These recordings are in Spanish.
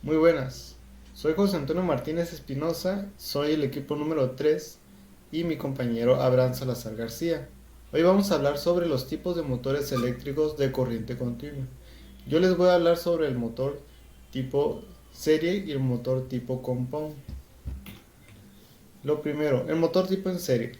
Muy buenas, soy José Antonio Martínez Espinosa, soy el equipo número 3 y mi compañero Abraham Salazar García. Hoy vamos a hablar sobre los tipos de motores eléctricos de corriente continua. Yo les voy a hablar sobre el motor tipo serie y el motor tipo compound. Lo primero, el motor tipo en serie.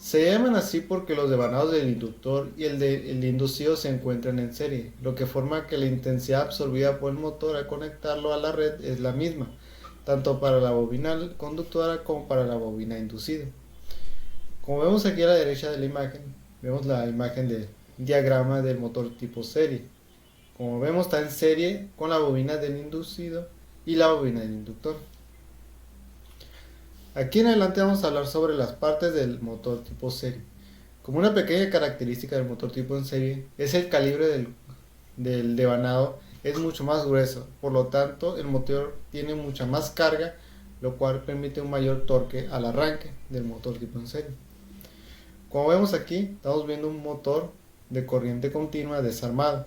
Se llaman así porque los devanados del inductor y el inducido se encuentran en serie, lo que forma que la intensidad absorbida por el motor al conectarlo a la red es la misma, tanto para la bobina conductora como para la bobina inducida. Como vemos aquí a la derecha de la imagen, vemos la imagen del diagrama del motor tipo serie. Como vemos está en serie con la bobina del inducido y la bobina del inductor. Aquí en adelante vamos a hablar sobre las partes del motor tipo serie. Como una pequeña característica del motor tipo en serie es el calibre del devanado es mucho más grueso, por lo tanto el motor tiene mucha más carga, lo cual permite un mayor torque al arranque del motor tipo en serie. Como vemos aquí, estamos viendo un motor de corriente continua desarmado,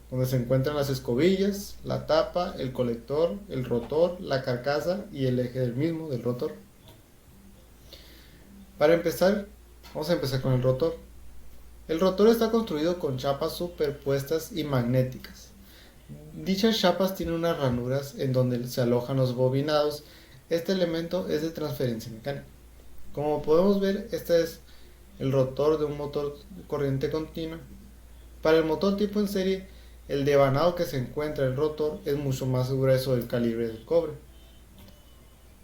donde se encuentran las escobillas, la tapa, el colector, el rotor, la carcasa y el eje del mismo, del rotor. Para empezar, vamos a empezar con el rotor. El rotor está construido con chapas superpuestas y magnéticas. Dichas chapas tienen unas ranuras en donde se alojan los bobinados. Este elemento es de transferencia mecánica. Como podemos ver, este es el rotor de un motor de corriente continua. Para el motor tipo en serie, el devanado que se encuentra en el rotor es mucho más grueso del calibre del cobre.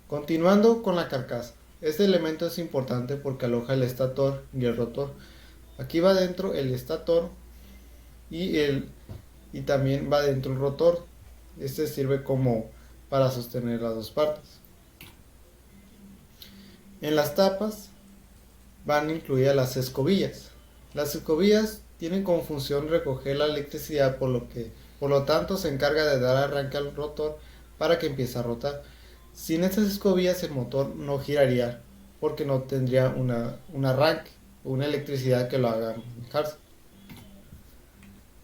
Continuando con la carcasa. Este elemento es importante porque aloja el estator y el rotor. Aquí va dentro el estator y, y también va dentro el rotor. Este sirve como para sostener las dos partes. En las tapas van incluidas las escobillas. Las escobillas tienen como función recoger la electricidad, por lo tanto se encarga de dar arranque al rotor para que empiece a rotar. Sin estas escobillas el motor no giraría porque no tendría un arranque o una electricidad que lo haga manejarse.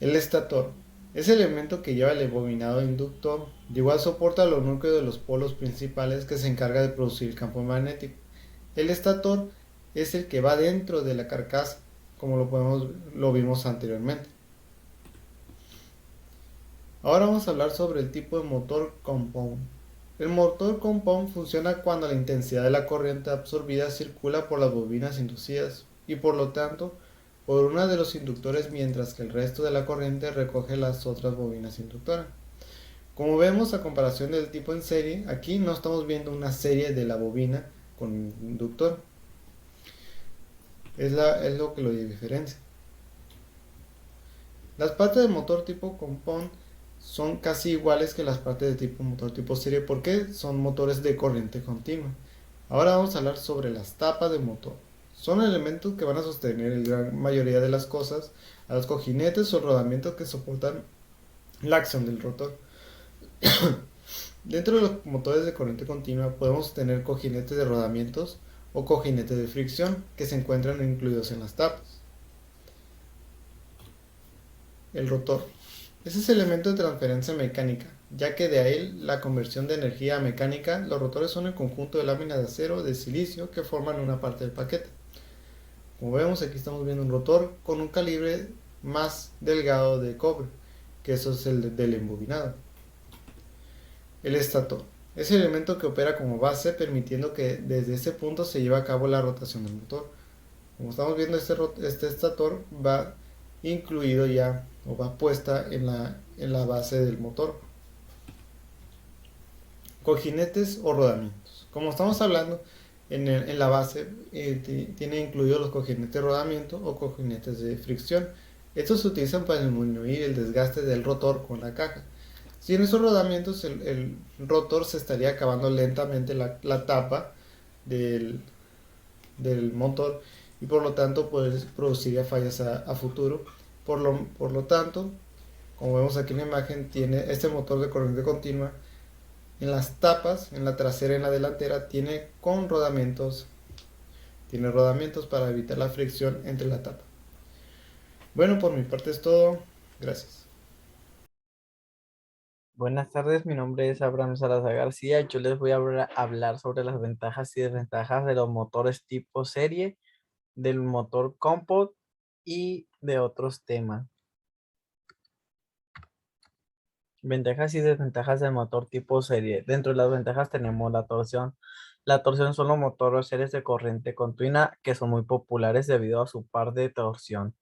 El estator es el elemento que lleva el bobinado inductor. De igual soporta los núcleos de los polos principales que se encarga de producir el campo magnético. El estator es el que va dentro de la carcasa, como lo vimos anteriormente. Ahora vamos a hablar sobre el tipo de motor compound. El motor compound funciona cuando la intensidad de la corriente absorbida circula por las bobinas inducidas y por lo tanto por una de los inductores, mientras que el resto de la corriente recoge las otras bobinas inductoras. Como vemos, a comparación del tipo en serie, aquí no estamos viendo una serie de la bobina con inductor. Es lo que lo diferencia. Las partes del motor tipo compound son casi iguales que las partes de tipo motor tipo serie porque son motores de corriente continua. Ahora vamos a hablar sobre las tapas del motor. Son elementos que van a sostener la gran mayoría de las cosas, a los cojinetes o rodamientos que soportan la acción del rotor. Dentro de los motores de corriente continua podemos tener cojinetes de rodamientos o cojinetes de fricción que se encuentran incluidos en las tapas. El rotor. Ese es el elemento de transferencia mecánica, ya que de ahí la conversión de energía a mecánica. Los rotores son el conjunto de láminas de acero de silicio que forman una parte del paquete. Como vemos, aquí estamos viendo un rotor con un calibre más delgado de cobre, que eso es el del embobinado. El estator es el elemento que opera como base, permitiendo que desde ese punto se lleve a cabo la rotación del motor. Como estamos viendo, este estator va incluido ya o va puesta en la base del motor. Cojinetes o rodamientos. Como estamos hablando, en la base tiene incluidos los cojinetes de rodamiento o cojinetes de fricción. Estos se utilizan para disminuir el desgaste del rotor con la caja. Sin esos rodamientos, el rotor se estaría acabando lentamente la tapa del, del motor y por lo tanto produciría fallas a futuro. Por lo tanto, como vemos aquí en la imagen, tiene este motor de corriente continua en las tapas, en la trasera y en la delantera, tiene rodamientos para evitar la fricción entre la tapa. Bueno, por mi parte es todo. Gracias. Buenas tardes, mi nombre es Abraham Salazar García. Yo les voy a hablar sobre las ventajas y desventajas de los motores tipo serie, del motor Compost y de otros temas. Ventajas y desventajas del motor tipo serie. Dentro de las ventajas tenemos la torsión. La torsión son los motores series de corriente continua que son muy populares debido a su par de torsión.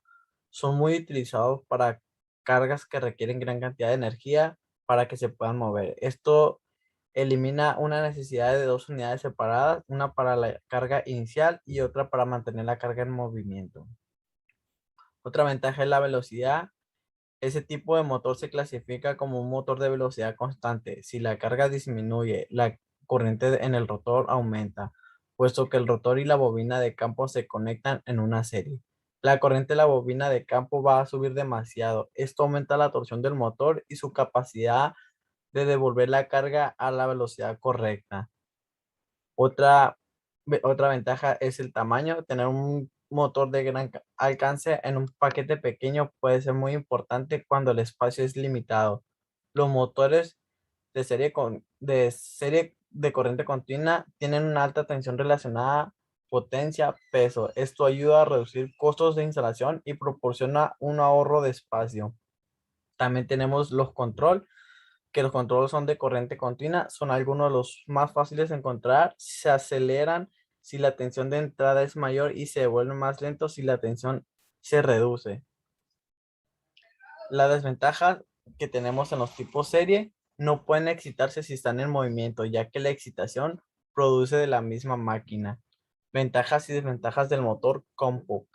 Son muy utilizados para cargas que requieren gran cantidad de energía para que se puedan mover. Esto elimina una necesidad de dos unidades separadas, una para la carga inicial y otra para mantener la carga en movimiento. Otra ventaja es la velocidad. Ese tipo de motor se clasifica como un motor de velocidad constante. Si la carga disminuye, la corriente en el rotor aumenta, puesto que el rotor y la bobina de campo se conectan en una serie. La corriente de la bobina de campo va a subir demasiado. Esto aumenta la torsión del motor y su capacidad de devolver la carga a la velocidad correcta. Otra, otra ventaja es el tamaño. Tener un motor de gran alcance en un paquete pequeño puede ser muy importante cuando el espacio es limitado. Los motores de serie de corriente continua tienen una alta tensión relacionada potencia, peso. Esto ayuda a reducir costos de instalación y proporciona un ahorro de espacio. También tenemos los control, que los controles son de corriente continua, son algunos de los más fáciles de encontrar, se aceleran si la tensión de entrada es mayor y se vuelven más lentos si la tensión se reduce. La desventaja que tenemos en los tipos serie no pueden excitarse si están en movimiento, ya que la excitación produce de la misma máquina. Ventajas y desventajas del motor compo.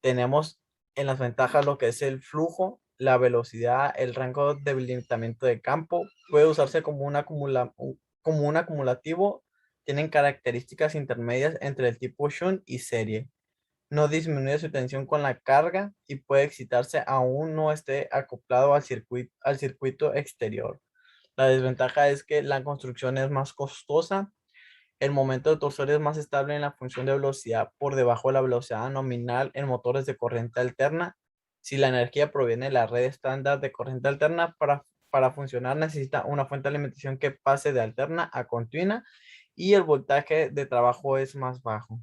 Tenemos en las ventajas lo que es el flujo, la velocidad, el rango de debilitamiento de campo. Puede usarse como como un acumulativo. Tienen características intermedias entre el tipo shunt y serie. No disminuye su tensión con la carga y puede excitarse aún no esté acoplado al circuito exterior. La desventaja es que la construcción es más costosa. El momento de torsión es más estable en la función de velocidad por debajo de la velocidad nominal en motores de corriente alterna. Si la energía proviene de la red estándar de corriente alterna, para funcionar necesita una fuente de alimentación que pase de alterna a continua y el voltaje de trabajo es más bajo.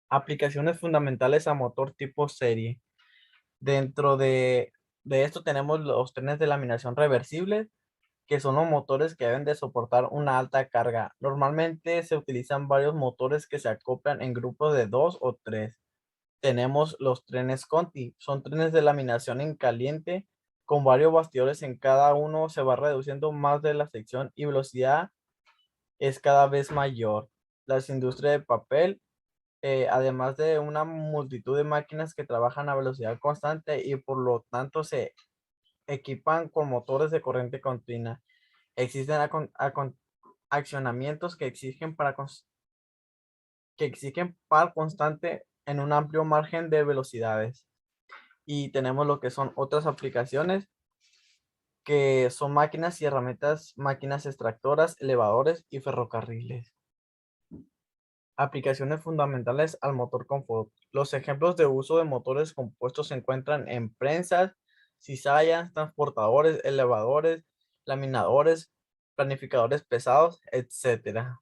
Aplicaciones fundamentales a motor tipo serie. Dentro de esto tenemos los trenes de laminación reversibles, que son los motores que deben de soportar una alta carga. Normalmente se utilizan varios motores que se acoplan en grupos de dos o tres. Tenemos los trenes Conti, son trenes de laminación en caliente con varios bastidores en cada uno, se va reduciendo más de la sección y velocidad es cada vez mayor. Las industrias de papel, además de una multitud de máquinas que trabajan a velocidad constante y por lo tanto se equipan con motores de corriente continua. Existen accionamientos que exigen par constante en un amplio margen de velocidades. Y tenemos lo que son otras aplicaciones, que son máquinas y herramientas, máquinas extractoras, elevadores y ferrocarriles. Aplicaciones fundamentales al motor confort. Los ejemplos de uso de motores compuestos se encuentran en prensas, cizallas, transportadores, elevadores, laminadores, planificadores pesados, etcétera.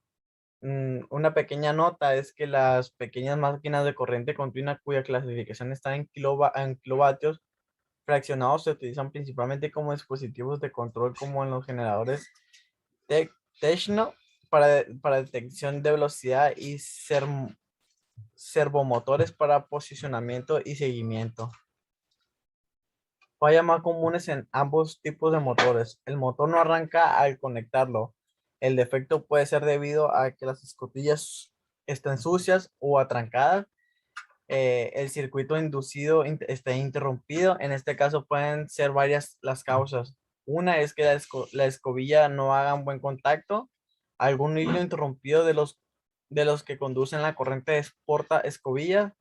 Una pequeña nota es que las pequeñas máquinas de corriente continua cuya clasificación está en kilovatios fraccionados se utilizan principalmente como dispositivos de control como en los generadores Techno para detección de velocidad y servomotores para posicionamiento y seguimiento. Fallas más comunes en ambos tipos de motores. El motor no arranca al conectarlo. El defecto puede ser debido a que las escotillas están sucias o atrancadas. El circuito inducido está interrumpido. En este caso pueden ser varias las causas. Una es que la escobilla no haga un buen contacto. Algún hilo interrumpido de los que conducen la corriente de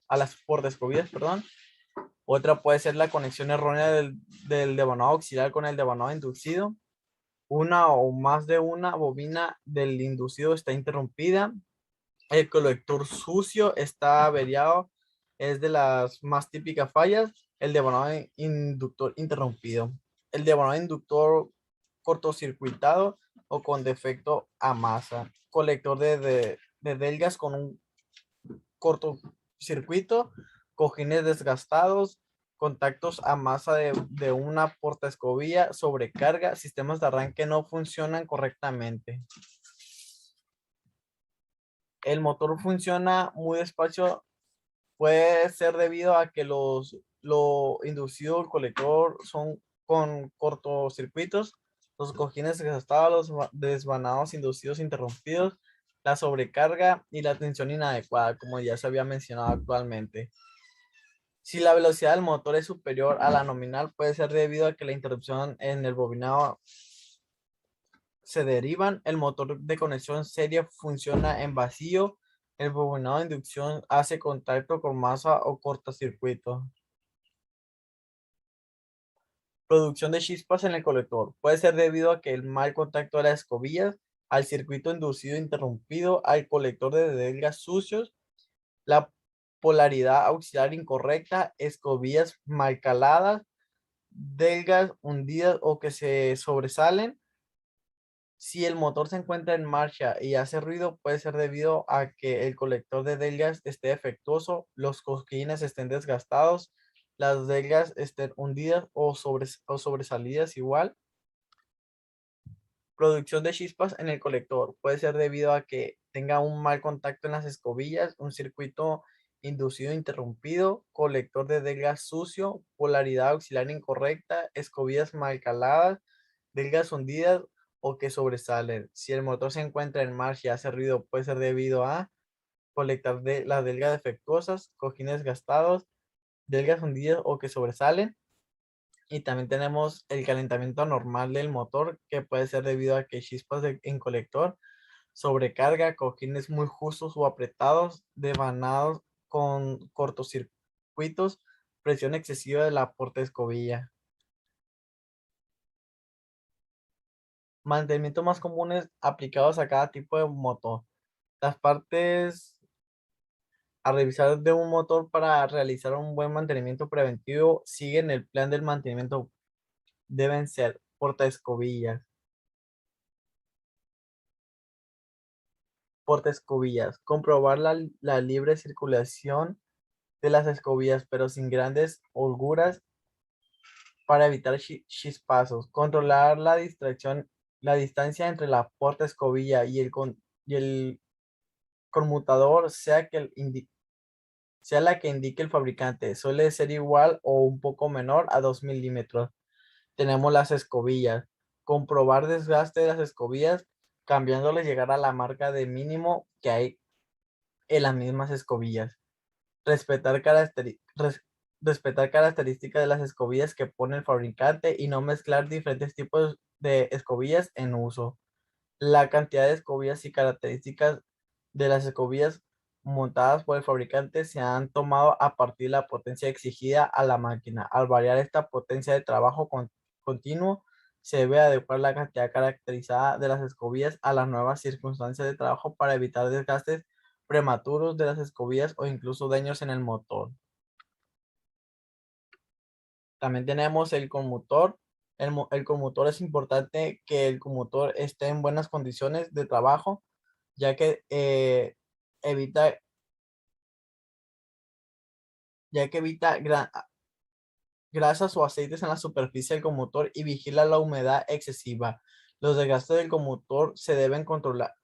a las porta escobillas, perdón. Otra puede ser la conexión errónea del devanado auxiliar con el devanado inducido. Una o más de una bobina del inducido está interrumpida. El colector sucio está averiado. Es de las más típicas fallas. El devanado inductor interrumpido. el devanado inductor cortocircuitado o con defecto a masa, colector de delgas con un cortocircuito, cojines desgastados, contactos a masa de una portaescobilla, sobrecarga, sistemas de arranque no funcionan correctamente. El motor funciona muy despacio, puede ser debido a que lo inducido el colector son con cortocircuitos, los cojines desgastados, los desvanados inducidos interrumpidos, la sobrecarga y la tensión inadecuada, como ya se había mencionado actualmente. Si la velocidad del motor es superior a la nominal, puede ser debido a que la interrupción en el bobinado se derivan, el motor de conexión serie funciona en vacío, el bobinado de inducción hace contacto con masa o cortocircuito. Producción de chispas en el colector. Puede ser debido a que el mal contacto de las escobillas, al circuito inducido interrumpido, al colector de delgas sucios, la polaridad auxiliar incorrecta, escobillas mal caladas, delgas hundidas o que se sobresalen. Si el motor se encuentra en marcha y hace ruido, puede ser debido a que el colector de delgas esté defectuoso, los cojines estén desgastados, las delgas estén hundidas o sobresalidas igual. Producción de chispas en el colector puede ser debido a que tenga un mal contacto en las escobillas, un circuito inducido interrumpido, colector de delgas sucio, polaridad auxiliar incorrecta, escobillas mal caladas, delgas hundidas o que sobresalen. Si el motor se encuentra en marcha y hace ruido, puede ser debido a colectar de las delgas defectuosas, cojines gastados, delgas hundidas o que sobresalen. Y también tenemos el calentamiento normal del motor, que puede ser debido a que chispas en colector, sobrecarga, cojines muy justos o apretados, devanados con cortocircuitos, presión excesiva de la portaescobilla. Mantenimiento más comunes aplicados a cada tipo de motor. Las partes a revisar de un motor para realizar un buen mantenimiento preventivo siguen el plan del mantenimiento. Deben ser portaescobillas. Portaescobillas. Comprobar la libre circulación de las escobillas, pero sin grandes holguras para evitar chispazos. Controlar la distracción, la distancia entre la portaescobilla y el conmutador, sea la que indique el fabricante. Suele ser igual o un poco menor a 2 milímetros. Tenemos las escobillas. Comprobar desgaste de las escobillas, cambiándoles llegar a la marca de mínimo que hay en las mismas escobillas. Respetar, respetar características de las escobillas que pone el fabricante y no mezclar diferentes tipos de escobillas en uso. La cantidad de escobillas y características de las escobillas montadas por el fabricante se han tomado a partir de la potencia exigida a la máquina. Al variar esta potencia de trabajo continuo, se debe adecuar la cantidad caracterizada de las escobillas a las nuevas circunstancias de trabajo para evitar desgastes prematuros de las escobillas o incluso daños en el motor. También tenemos el conmotor. El conmotor es importante que el conmotor esté en buenas condiciones de trabajo, ya que evita, grasas o aceites en la superficie del conmotor y vigila la humedad excesiva. Los desgastes del conmotor se deben controlar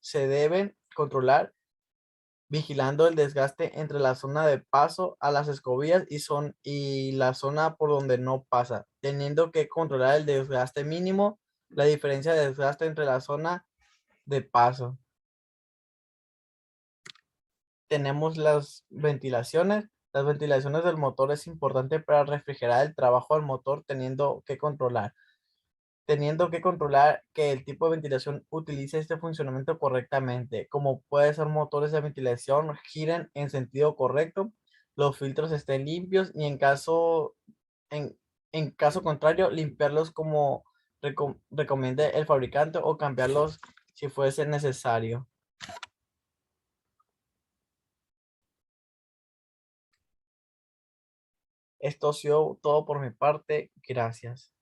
vigilando el desgaste entre la zona de paso a las escobillas y la zona por donde no pasa, teniendo que controlar el desgaste mínimo, la diferencia de desgaste entre la zona de paso. Tenemos las ventilaciones. Las ventilaciones del motor es importante para refrigerar el trabajo del motor, teniendo que controlar que el tipo de ventilación utilice este funcionamiento correctamente, como puede ser motores de ventilación giren en sentido correcto, los filtros estén limpios y en, en caso contrario, limpiarlos como recomiende el fabricante o cambiarlos si fuese necesario. Esto ha sido todo por mi parte. Gracias.